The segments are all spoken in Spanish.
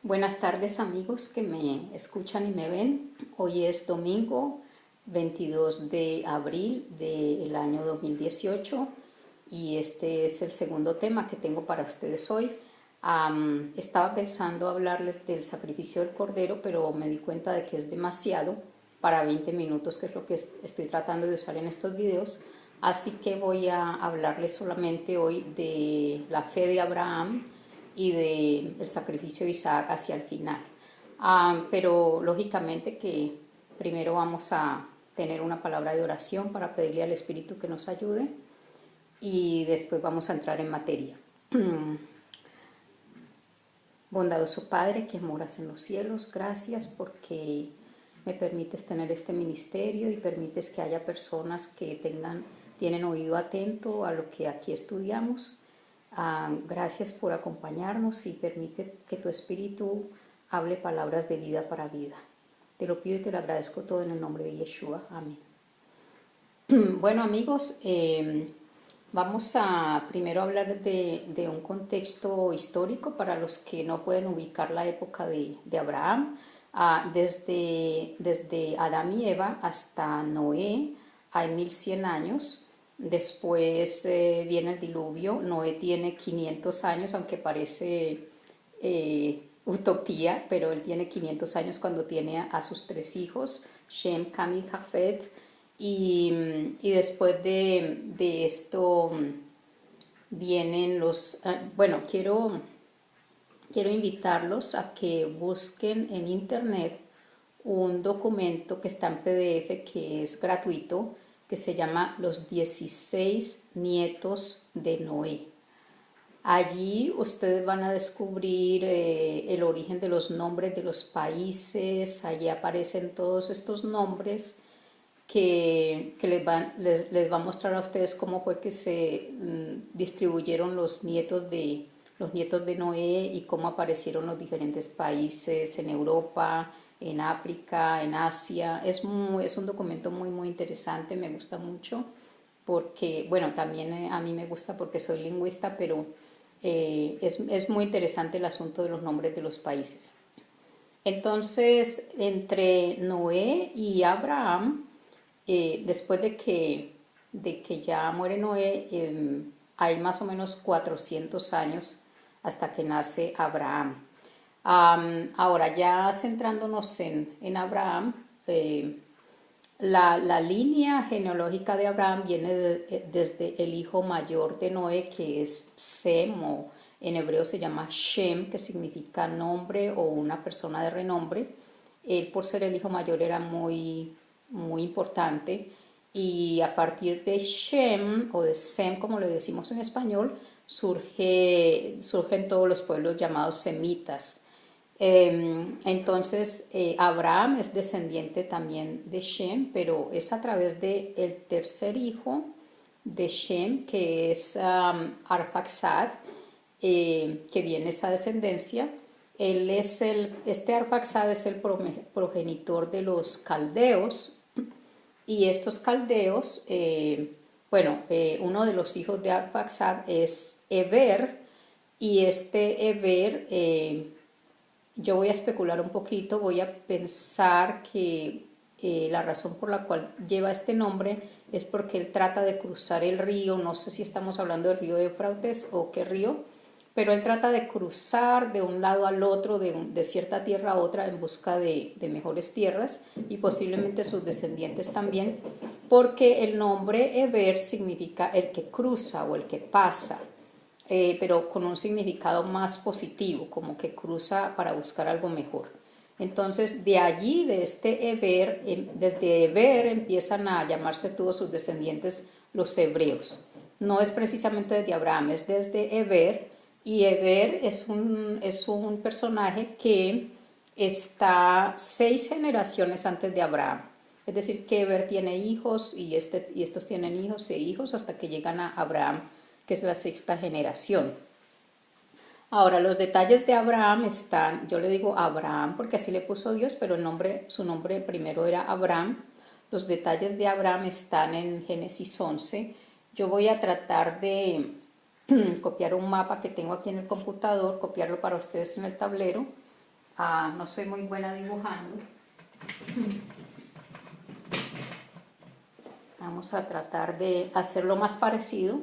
Buenas tardes amigos que me escuchan y me ven. Hoy es domingo 22 de abril del año 2018 y este es el segundo tema que tengo para ustedes hoy. Estaba pensando hablarles del sacrificio del cordero, pero me di cuenta de que es demasiado para 20 minutos, que es lo que estoy tratando de usar en estos videos. Así que voy a hablarles solamente hoy de la fe de Abraham y del sacrificio de Isaac hacia el final. Pero lógicamente que primero vamos a tener una palabra de oración para pedirle al Espíritu que nos ayude y después vamos a entrar en materia. Bondadoso Padre que moras en los cielos, gracias porque me permites tener este ministerio y permites que haya personas que tienen oído atento a lo que aquí estudiamos. Gracias por acompañarnos y permite que tu Espíritu hable palabras de vida para vida. Te lo pido y te lo agradezco todo en el nombre de Yeshua. Amén. Bueno amigos, vamos a primero hablar de un contexto histórico para los que no pueden ubicar la época de Abraham. Desde Adán y Eva hasta Noé hay 1100 años. Después viene el diluvio. Noé tiene 500 años, aunque parece utopía, pero él tiene 500 años cuando tiene a sus tres hijos, Shem, Cam y Jafet. Y después de esto vienen los... bueno, quiero invitarlos a que busquen en internet un documento que está en PDF, que es gratuito, que se llama Los 16 nietos de Noé. Allí ustedes van a descubrir el origen de los nombres de los países. Allí aparecen todos estos nombres que les va a mostrar a ustedes cómo fue que se distribuyeron los nietos de Noé y cómo aparecieron los diferentes países en Europa, en África, en Asia. Es un documento muy interesante, me gusta mucho porque, bueno, también a mí me gusta porque soy lingüista, pero es muy interesante el asunto de los nombres de los países. Entonces, entre Noé y Abraham, después de que ya muere Noé, hay más o menos 400 años hasta que nace Abraham. Ahora, ya centrándonos en Abraham, la línea genealógica de Abraham viene desde el hijo mayor de Noé, que es Sem, o en hebreo se llama Shem, que significa nombre o una persona de renombre. Él, por ser el hijo mayor, era muy importante, y a partir de Shem o de Sem, como le decimos en español, surgen todos los pueblos llamados semitas. Entonces Abraham es descendiente también de Shem, pero es a través del tercer hijo de Shem, que es Arfaxad, que viene esa descendencia. Este Arfaxad es el progenitor de los caldeos, y estos caldeos, uno de los hijos de Arfaxad es Eber, y este Eber, yo voy a especular un poquito, voy a pensar que la razón por la cual lleva este nombre es porque él trata de cruzar el río. No sé si estamos hablando del río Éufrates o qué río, pero él trata de cruzar de un lado al otro, de cierta tierra a otra, en busca de mejores tierras, y posiblemente sus descendientes también, porque el nombre Eber significa el que cruza o el que pasa. Pero con un significado más positivo, como que cruza para buscar algo mejor. Entonces, de allí, de este Eber, desde Eber empiezan a llamarse todos sus descendientes los hebreos. No es precisamente desde Abraham, es desde Eber, y Eber es un personaje que está 6 generaciones antes de Abraham. Es decir, que Eber tiene hijos y estos tienen hijos e hijos hasta que llegan a Abraham, que es la 6ª generación. Ahora, los detalles de Abraham están, yo le digo Abraham porque así le puso Dios, pero su nombre primero era Abraham. Los detalles de Abraham están en Génesis 11. Yo voy a tratar de copiar un mapa que tengo aquí en el computador, copiarlo para ustedes en el tablero, No soy muy buena dibujando. Vamos a tratar de hacerlo más parecido.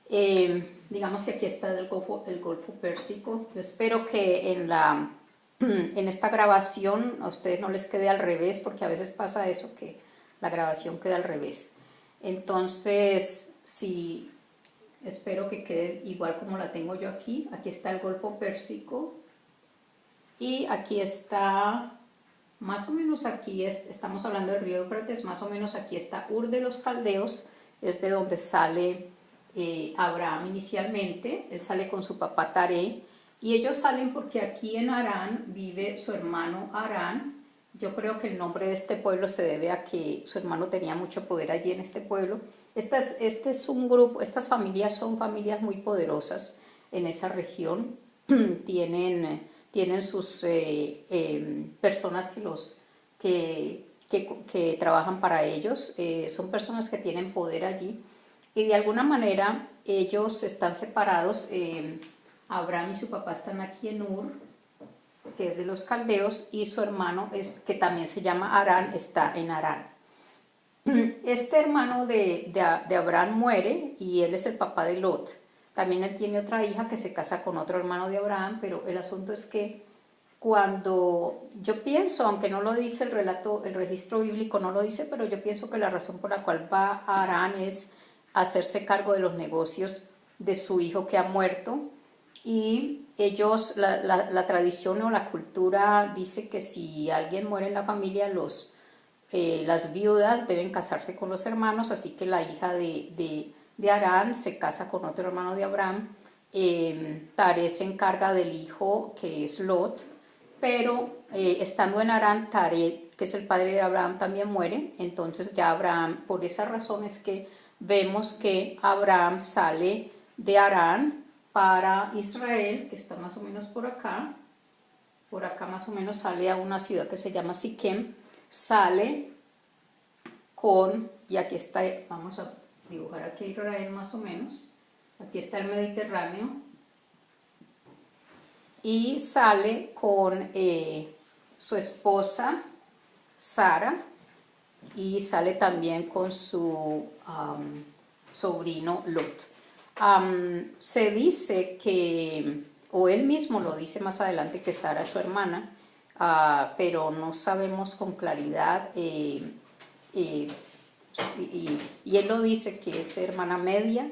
Digamos que aquí está el Golfo Pérsico. Yo espero que en esta grabación a ustedes no les quede al revés, porque a veces pasa eso, que la grabación queda al revés. Entonces, sí, espero que quede igual como la tengo yo aquí. Aquí está el Golfo Pérsico y aquí está, más o menos aquí estamos hablando del río Éufrates, más o menos aquí está Ur de los Caldeos, es de donde sale Abraham inicialmente. Él sale con su papá Taré y ellos salen porque aquí en Harán vive su hermano Harán. Yo creo que el nombre de este pueblo se debe a que su hermano tenía mucho poder allí en este pueblo. Este es un grupo, estas familias son familias muy poderosas en esa región. Tienen sus personas que trabajan para ellos. Son personas que tienen poder allí. Y de alguna manera ellos están separados. Abraham y su papá están aquí en Ur, que es de los caldeos, y su hermano, que también se llama Harán, está en Harán. Este hermano de Abraham muere y él es el papá de Lot. También él tiene otra hija que se casa con otro hermano de Abraham, pero el asunto es que cuando yo pienso, aunque no lo dice el relato, el registro bíblico no lo dice, pero yo pienso que la razón por la cual va a Harán es hacerse cargo de los negocios de su hijo que ha muerto. Y ellos, la tradición o la cultura dice que si alguien muere en la familia, las viudas deben casarse con los hermanos, así que la hija de Harán se casa con otro hermano de Abraham. Taré se encarga del hijo que es Lot, pero estando en Harán, Taré, que es el padre de Abraham, también muere. Entonces ya Abraham, por esas razones que vemos que Abraham sale de Harán para Israel, que está más o menos por acá más o menos sale a una ciudad que se llama Siquem, sale y aquí está, vamos a dibujar aquí Israel más o menos, aquí está el Mediterráneo, y sale con su esposa Sara, y sale también con su sobrino Lot. Se dice que, o él mismo lo dice más adelante, que Sara es su hermana, pero no sabemos con claridad, sí, y él lo dice que es hermana media,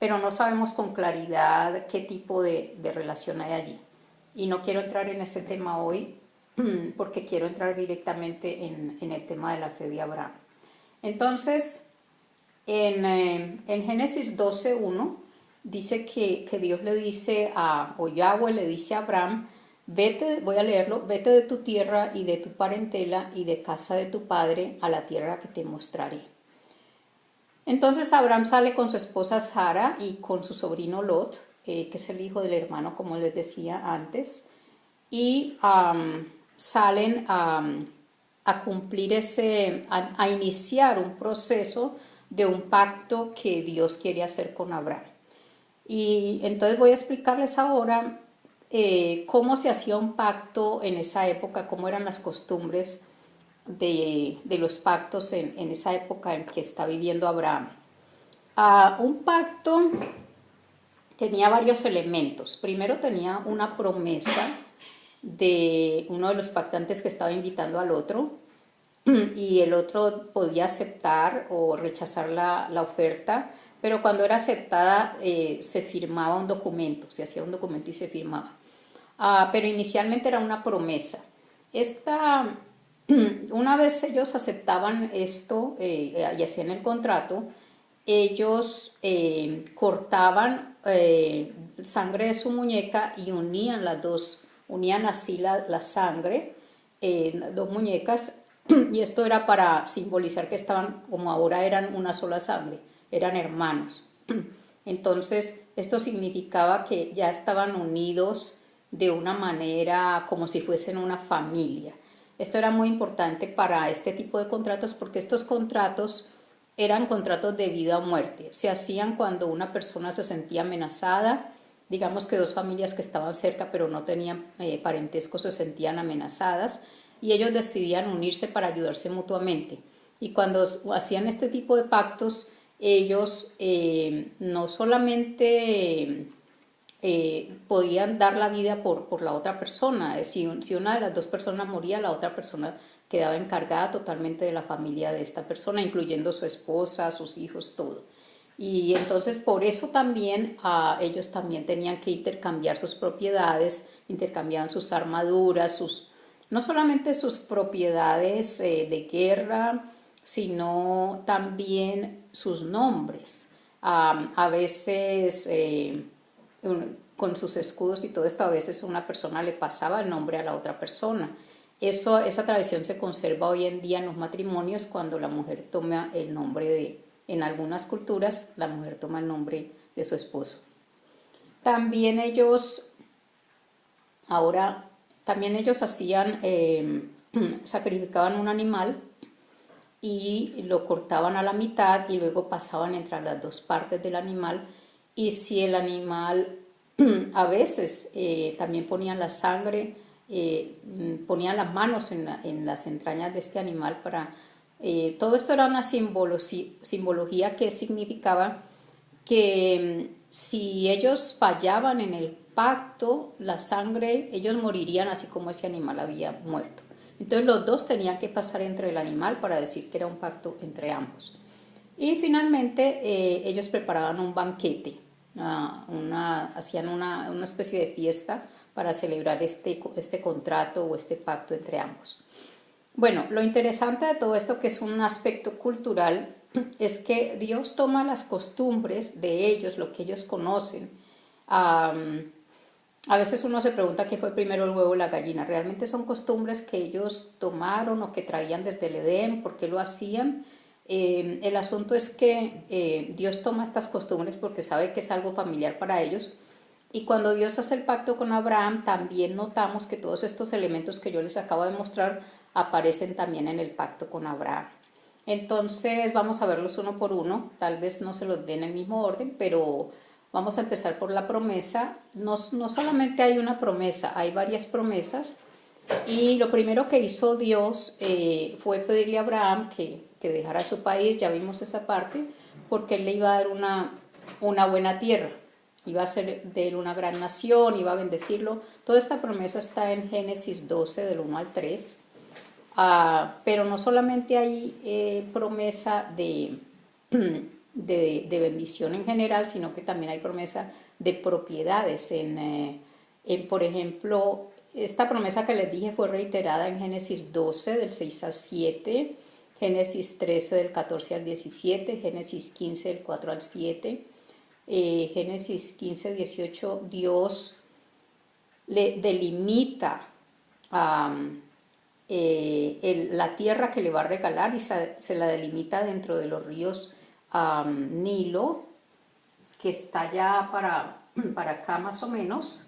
pero no sabemos con claridad qué tipo de relación hay allí. Y no quiero entrar en ese tema hoy, porque quiero entrar directamente en el tema de la fe de Abraham. Entonces, en Génesis 12:1 dice que Dios le dice o Yahweh le dice a Abraham: vete, voy a leerlo, vete de tu tierra y de tu parentela y de casa de tu padre a la tierra que te mostraré. Entonces Abraham sale con su esposa Sara y con su sobrino Lot, que es el hijo del hermano, como les decía antes, y salen a cumplir a iniciar un proceso de un pacto que Dios quiere hacer con Abraham. Y entonces voy a explicarles ahora cómo se hacía un pacto en esa época, cómo eran las costumbres de los pactos en esa época en que está viviendo Abraham. Un pacto tenía varios elementos. Primero tenía una promesa de uno de los pactantes que estaba invitando al otro, y el otro podía aceptar o rechazar la oferta, pero cuando era aceptada se firmaba un documento, se hacía un documento y se firmaba. Pero inicialmente era una promesa. Una vez ellos aceptaban esto y hacían el contrato, ellos cortaban sangre de su muñeca y unían unían así la sangre, las dos muñecas, y esto era para simbolizar que estaban, como ahora eran una sola sangre, eran hermanos. Entonces esto significaba que ya estaban unidos de una manera como si fuesen una familia. Esto era muy importante para este tipo de contratos, porque estos contratos eran contratos de vida o muerte. Se hacían cuando una persona se sentía amenazada digamos que dos familias que estaban cerca pero no tenían parentesco se sentían amenazadas y ellos decidían unirse para ayudarse mutuamente. Y cuando hacían este tipo de pactos, ellos no solamente podían dar la vida por la otra persona. Si una de las dos personas moría, la otra persona quedaba encargada totalmente de la familia de esta persona, incluyendo su esposa, sus hijos, todo. Y entonces por eso también ellos también tenían que intercambiar sus propiedades, intercambiaban sus armaduras, no solamente sus propiedades de guerra, sino también sus nombres. A veces con sus escudos y todo esto, a veces una persona le pasaba el nombre a la otra persona. Esa tradición se conserva hoy en día en los matrimonios cuando la mujer toma el nombre en algunas culturas, la mujer toma el nombre de su esposo. También ellos, también ellos hacían, sacrificaban un animal y lo cortaban a la mitad y luego pasaban entre las dos partes del animal. Y si el animal, a veces también ponían la sangre, ponían las manos en las entrañas de este animal para... todo esto era una simbología que significaba que si ellos fallaban en el pacto, la sangre, ellos morirían así como ese animal había muerto. Entonces los dos tenían que pasar entre el animal para decir que era un pacto entre ambos. Y finalmente ellos preparaban un banquete, hacían una especie de fiesta para celebrar este contrato o este pacto entre ambos. Bueno, lo interesante de todo esto, que es un aspecto cultural, es que Dios toma las costumbres de ellos, lo que ellos conocen. A veces uno se pregunta qué fue primero el huevo o la gallina. Realmente son costumbres que ellos tomaron o que traían desde el Edén. ¿Por qué lo hacían? El asunto es que Dios toma estas costumbres porque sabe que es algo familiar para ellos. Y cuando Dios hace el pacto con Abraham, también notamos que todos estos elementos que yo les acabo de mostrar aparecen también en el pacto con Abraham. Entonces vamos a verlos uno por uno. Tal vez no se los den en el mismo orden, pero vamos a empezar por la promesa. No solamente hay una promesa, hay varias promesas. Y lo primero que hizo Dios fue pedirle a Abraham que dejara su país, ya vimos esa parte, porque él le iba a dar una buena tierra. Iba a ser de él una gran nación, iba a bendecirlo. Toda esta promesa está en Génesis 12, del 1 al 3. Pero no solamente hay promesa de bendición en general, sino que también hay promesa de propiedades. Por ejemplo, esta promesa que les dije fue reiterada en Génesis 12, del 6 al 7, Génesis 13, del 14 al 17, Génesis 15, del 4 al 7, Génesis 15, 18, Dios le delimita la tierra que le va a regalar y se la delimita dentro de los ríos Nilo, que está ya para acá más o menos,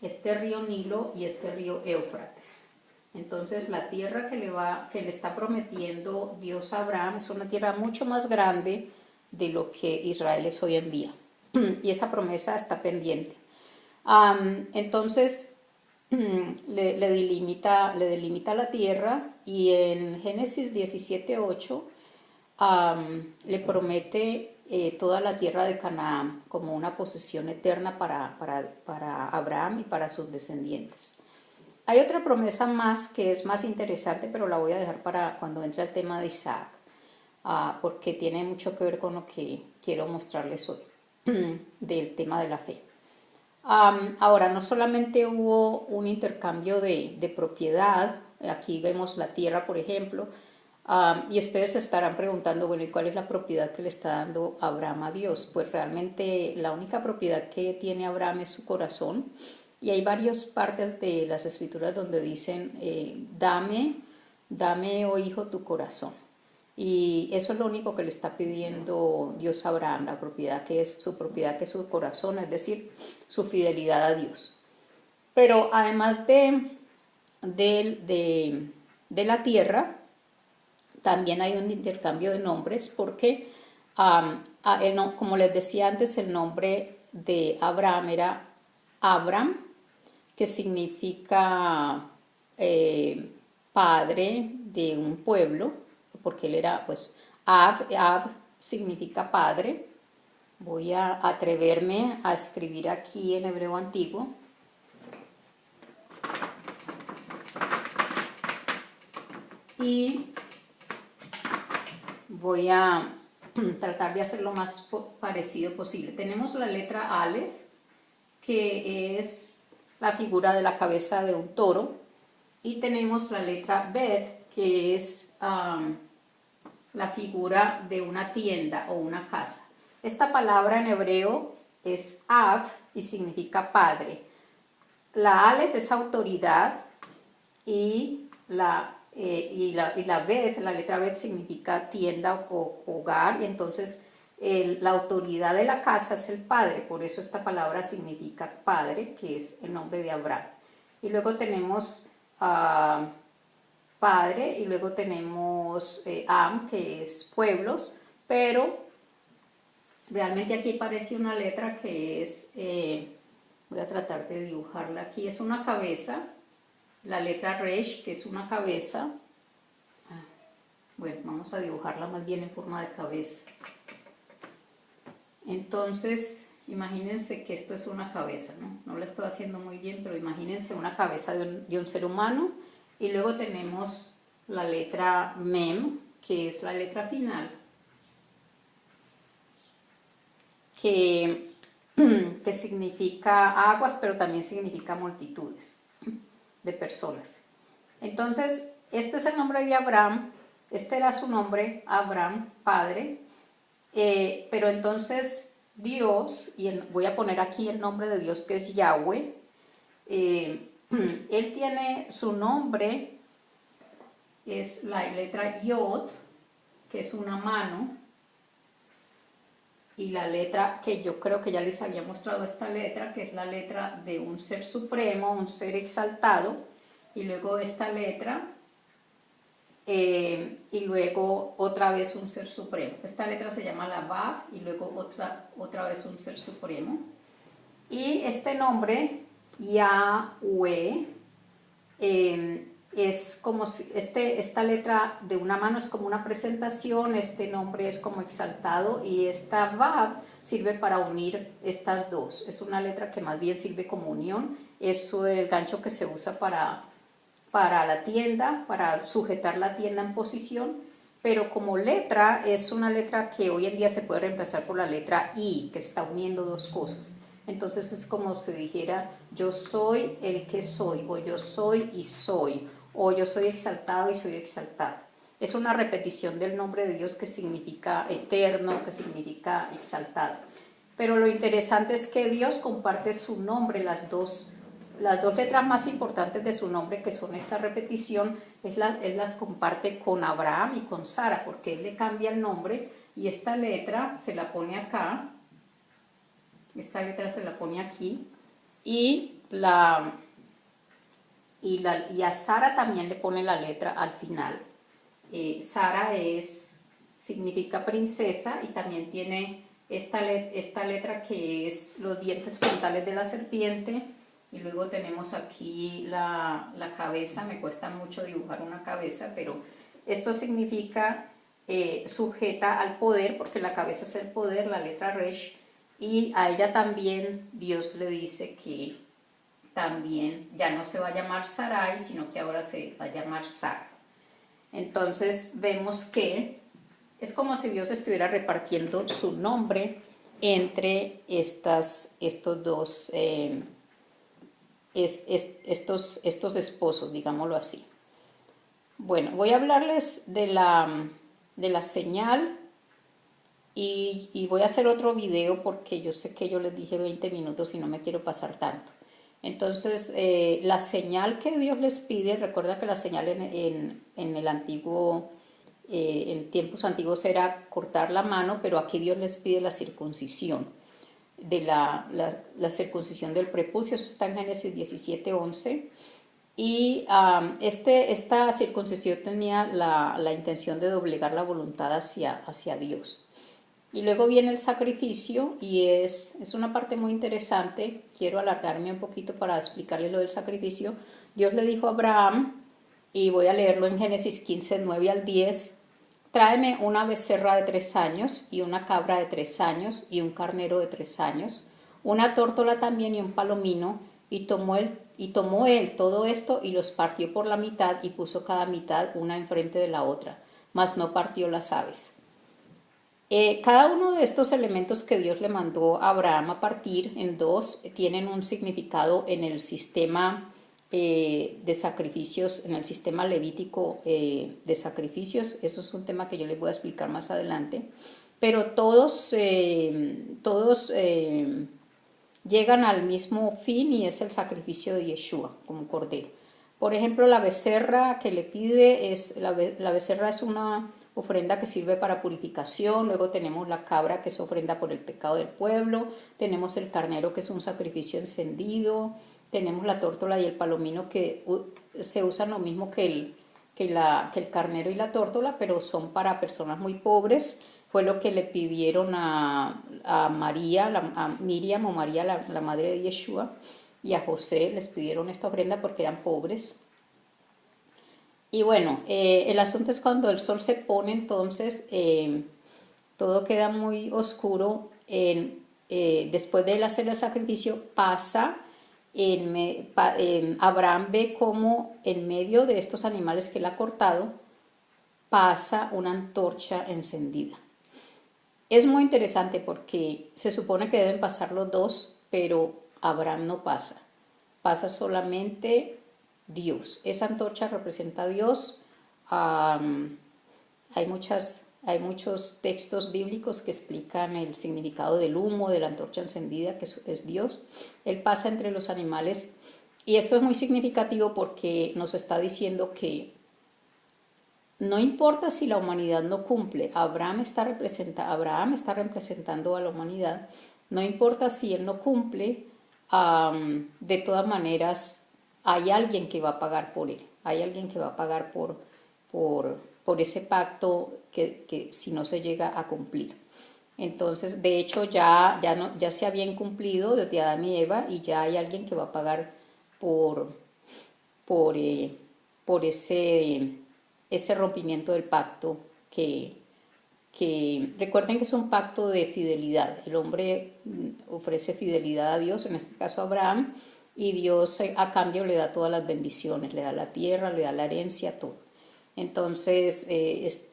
este río Nilo y este río Éufrates. Entonces la tierra que le está prometiendo Dios a Abraham es una tierra mucho más grande de lo que Israel es hoy en día. Y esa promesa está pendiente. Entonces le delimita la tierra, y en Génesis 17:8 le promete toda la tierra de Canaán como una posesión eterna para Abraham y para sus descendientes. Hay otra promesa más que es más interesante, pero la voy a dejar para cuando entre el tema de Isaac, porque tiene mucho que ver con lo que quiero mostrarles hoy del tema de la fe. Ahora, no solamente hubo un intercambio de propiedad, aquí vemos la tierra, por ejemplo, y ustedes se estarán preguntando, bueno, ¿y cuál es la propiedad que le está dando Abraham a Dios? Pues realmente la única propiedad que tiene Abraham es su corazón, y hay varias partes de las escrituras donde dicen, dame, oh hijo, tu corazón. Y eso es lo único que le está pidiendo Dios a Abraham, la propiedad que es su corazón, es decir, su fidelidad a Dios. Pero además de la tierra, también hay un intercambio de nombres porque, como les decía antes, el nombre de Abraham era Abram, que significa padre de un pueblo, porque él era, pues, Ab significa padre. Voy a atreverme a escribir aquí en hebreo antiguo. Y voy a tratar de hacer lo más parecido posible. Tenemos la letra Aleph, que es la figura de la cabeza de un toro, y tenemos la letra Bet, que es la figura de una tienda o una casa. Esta palabra en hebreo es Av y significa padre. La Aleph es autoridad y la Bet, la letra Bet significa tienda o hogar, y entonces la autoridad de la casa es el padre, por eso esta palabra significa padre, que es el nombre de Abraham. Y luego tenemos padre, y luego tenemos Am, que es pueblos, pero realmente aquí parece una letra que es, voy a tratar de dibujarla aquí, es una cabeza, la letra Resh, que es una cabeza. Bueno, vamos a dibujarla más bien en forma de cabeza. Entonces, imagínense que esto es una cabeza, ¿no? No la estoy haciendo muy bien, pero imagínense una cabeza de un ser humano. Y luego tenemos la letra Mem, que es la letra final, que significa aguas, pero también significa multitudes de personas. Entonces, este es el nombre de Abraham, este era su nombre, Abraham, padre, pero entonces Dios, y voy a poner aquí el nombre de Dios, que es Yahweh, él tiene su nombre, es la letra Yod, que es una mano, y la letra que yo creo que ya les había mostrado, esta letra, que es la letra de un ser supremo, un ser exaltado, y luego esta letra, y luego otra vez un ser supremo. Esta letra se llama la Vav, y luego otra vez un ser supremo. Y este nombre, Yahweh, es como si esta letra de una mano es como una presentación, este nombre es como exaltado, y esta Vav sirve para unir estas dos. Es una letra que más bien sirve como unión, es el gancho que se usa para la tienda, para sujetar la tienda en posición, pero como letra es una letra que hoy en día se puede reemplazar por la letra I, que está uniendo dos cosas. Entonces es como si dijera yo soy el que soy, o yo soy y soy, o yo soy exaltado y soy exaltado. Es una repetición del nombre de Dios, que significa eterno, que significa exaltado. Pero lo interesante es que Dios comparte su nombre, las dos letras más importantes de su nombre, que son esta repetición, él las comparte con Abraham y con Sara, porque él le cambia el nombre, y esta letra se la pone acá, esta letra se la pone aquí, y a Sara también le pone la letra al final. Sara significa princesa, y también tiene esta letra que es los dientes frontales de la serpiente, y luego tenemos aquí la cabeza. Me cuesta mucho dibujar una cabeza, pero esto significa sujeta al poder, porque la cabeza es el poder, la letra Resh, y a ella también Dios le dice que también ya no se va a llamar Sarai, sino que ahora se va a llamar Sara. Entonces vemos que es como si Dios estuviera repartiendo su nombre entre estos esposos, digámoslo así. Bueno, voy a hablarles de la señal, y voy a hacer otro video, porque yo sé que yo les dije 20 minutos y no me quiero pasar tanto. Entonces, la señal que Dios les pide, recuerda que la señal en el antiguo, en tiempos antiguos era cortar la mano, pero aquí Dios les pide la circuncisión, de la circuncisión del prepucio. Eso está en Génesis 17:11. Y esta circuncisión tenía la intención de doblegar la voluntad hacia Dios. Y luego viene el sacrificio y es una parte muy interesante. Quiero alargarme un poquito para explicarle lo del sacrificio. Dios le dijo a Abraham, y voy a leerlo en Génesis 15, 9 al 10, tráeme una becerra de 3 años y una cabra de 3 años y un carnero de 3 años, una tórtola también y un palomino, y tomó él todo esto y los partió por la mitad y puso cada mitad una enfrente de la otra, mas no partió las aves. Cada uno de estos elementos que Dios le mandó a Abraham a partir en dos tienen un significado en el sistema de sacrificios, en el sistema levítico de sacrificios. Eso es un tema que yo les voy a explicar más adelante. Pero todos llegan al mismo fin y es el sacrificio de Yeshua como cordero. Por ejemplo, la becerra que le pide la becerra es una ofrenda que sirve para purificación. Luego tenemos la cabra, que es ofrenda por el pecado del pueblo. Tenemos el carnero, que es un sacrificio encendido. Tenemos la tórtola y el palomino, que se usan lo mismo que el carnero y la tórtola, pero son para personas muy pobres. Fue lo que le pidieron a María, a Miriam o María, la madre de Yeshua, y a José les pidieron esta ofrenda porque eran pobres. Y bueno, el asunto es cuando el sol se pone, entonces todo queda muy oscuro. Después de él hacer el sacrificio, Abraham ve como en medio de estos animales que él ha cortado, pasa una antorcha encendida. Es muy interesante porque se supone que deben pasar los dos, pero Abraham no pasa. Pasa solamente Dios. Esa antorcha representa a Dios. Hay muchos textos bíblicos que explican el significado del humo, de la antorcha encendida, que es Dios. Él pasa entre los animales y esto es muy significativo porque nos está diciendo que no importa si la humanidad no cumple, Abraham está representando a la humanidad, no importa si él no cumple, de todas maneras hay alguien que va a pagar por él, hay alguien que va a pagar por ese pacto que si no se llega a cumplir. Entonces, de hecho, ya se había incumplido desde Adán y Eva y ya hay alguien que va a pagar por ese rompimiento del pacto que recuerden que es un pacto de fidelidad. El hombre ofrece fidelidad a Dios, en este caso a Abraham, y Dios a cambio le da todas las bendiciones, le da la tierra, le da la herencia, todo. Entonces,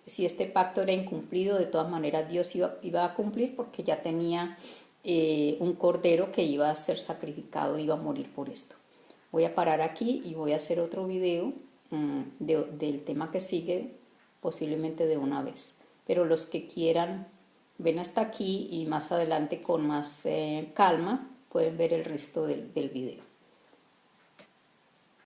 si este pacto era incumplido, de todas maneras Dios iba a cumplir porque ya tenía un cordero que iba a ser sacrificado, iba a morir por esto. Voy a parar aquí y voy a hacer otro video del tema que sigue, posiblemente de una vez. Pero los que quieran, ven hasta aquí y más adelante con más calma pueden ver el resto del video.